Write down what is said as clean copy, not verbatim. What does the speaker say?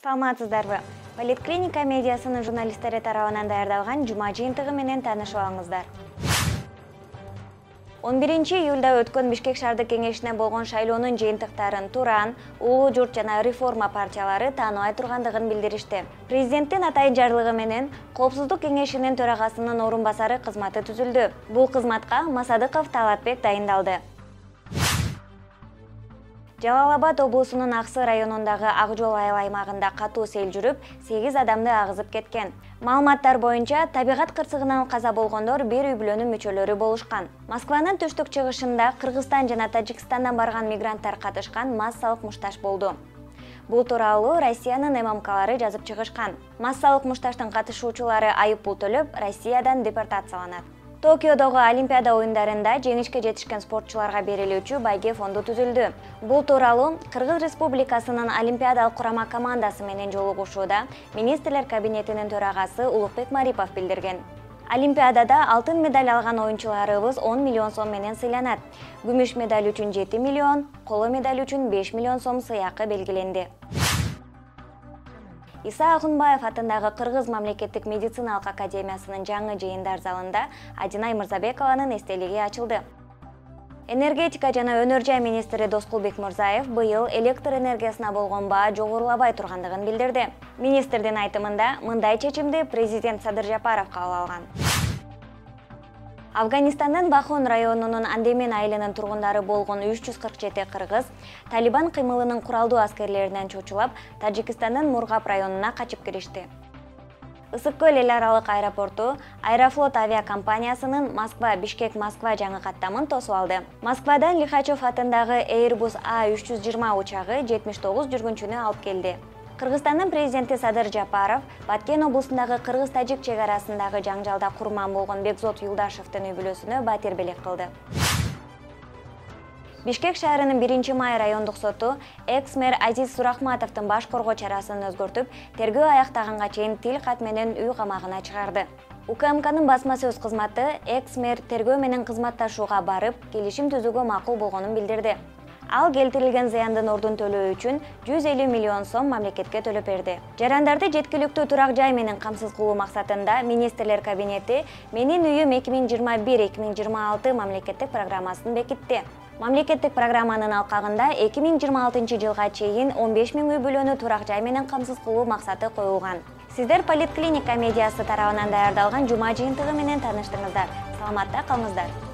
Саламатсыздарбы? Политклиника медиасынын журналисттери тарабынан даярдалган жума жыйынтыгы менен таанышып алыңыздар. 11-июлда өткөн Бишкек шаардык кеңешине болгон шайлоонун жыйынтыктарын Туран, Улуу Журт жана Реформа партиялары тааныбай тургандыгын билдиришти. Президенттин атайын жарлыгы менен Коопсуздук кеңешинин төрагасынын орун басары кызматы түзүлдү. Бул кызматка Масадыков Талатбек дайындалды. Жалал-Абад облусунун Аксы районундагы Ак жол айыл аймагында катуу сел жүрүп, 8 адамды агызып кеткен. Маалыматтар боюнча, табигат кырсыгынан каза болгондор бир үй-бүлөнүн мүчөлөрү болушкан. Москванын түштүк-чыгышында Кыргызстан жана Тажикстандан барган мигранттар катышкан массалык мушташ болду. Бул тууралуу Россиянын ММКлары жазып чыгышкан. Массалык мушташтын катышуучулары айып пул төлөп, Россиядан депортацияланат. Токиодогу Олимпиада оюндарында жеңишке жетишкен спортчуларга берилүүчү байге фонду түзүлдү. Бул тууралуу Кыргыз Республикасынын Олимпиадалык курама командасы менен жолугушууда министрлер кабинетинин төрагасы Улукбек Марипов билдирген. Олимпиадада алтын медаль алган оюнчуларыбыз 10 миллион сом менен сыйланат. Күмүш медаль үчүн 7 миллион, коло медаль үчүн 5 миллион сом сыйакы белгиленди. Иса Акунбаев атындагы Кыргыз мамлекеттик медициналык академиясынын жаңы жыйындар залында Адинай Мырзабекованын эстелиги ачылды. Энергетика жана өнөр жай министри Доскулбек Мырзаев быйыл электр энергиясына болгон баа жогорулабай тургандыгын билдирди. Министрдин айтымында, мындай чечимди президент Садыр Жапаров кабыл алган. Афганистандын Бахон районунун Андемен айылынын тургундары болгон 347 кыргыз Талибан кыймылынын куралдуу аскерлеринен чочулап, Тажикстандын Мургап районуна качып киришти. Ысык көл эл аралык аэропорту Аэрофлот авиакомпаниясынын Москва-Бишкек-Москва жаңы каттамын тосуп алды. Москвадан Лихачев атындагы Airbus A320 учагы 79 жүргүнчүнү алып келди. Кыргызстандын президенти Садыр Жапаров Баткен облусундагы кыргыз-тажик чек арасындагы жаңжалда курман болгон Бекзот Юлдашевдин үй-бүлөсүнө батир белек кылды. Бишкек шаарынын 1-май райондук соту экс-мэр Азиз Сурахматовдун баш коргоо чарасын өзгөртүп, тергөө аяктаганга чейин тил кат менен үй камагына чыгарды. УКМКнын басма сөз кызматы экс-мэр тергөө менен кызматташууга барып, келишим түзүүгө макул болгонун билдирди. Ал келтирилген зыяндын ордун төлөө үчүн 150 миллион сом мамлекетке төлөп берди. Жарандарды жеткиликтүү турак жай менен камсыз кылуу максатында министрлер кабинети Менин үйүм 2021-2026 мамлекеттик программасын бекитти. Мамлекеттик программанын алкагында 2026 жылга чейин 15 000 үй-бүлөнү турак жай менен камсыз кылуу максаты коюлган. Сиздер Политклиника медиасы тарабынан даярдалган жума жыйынтыгы менен тааныштыңыздар. Саламатта калыңыздар.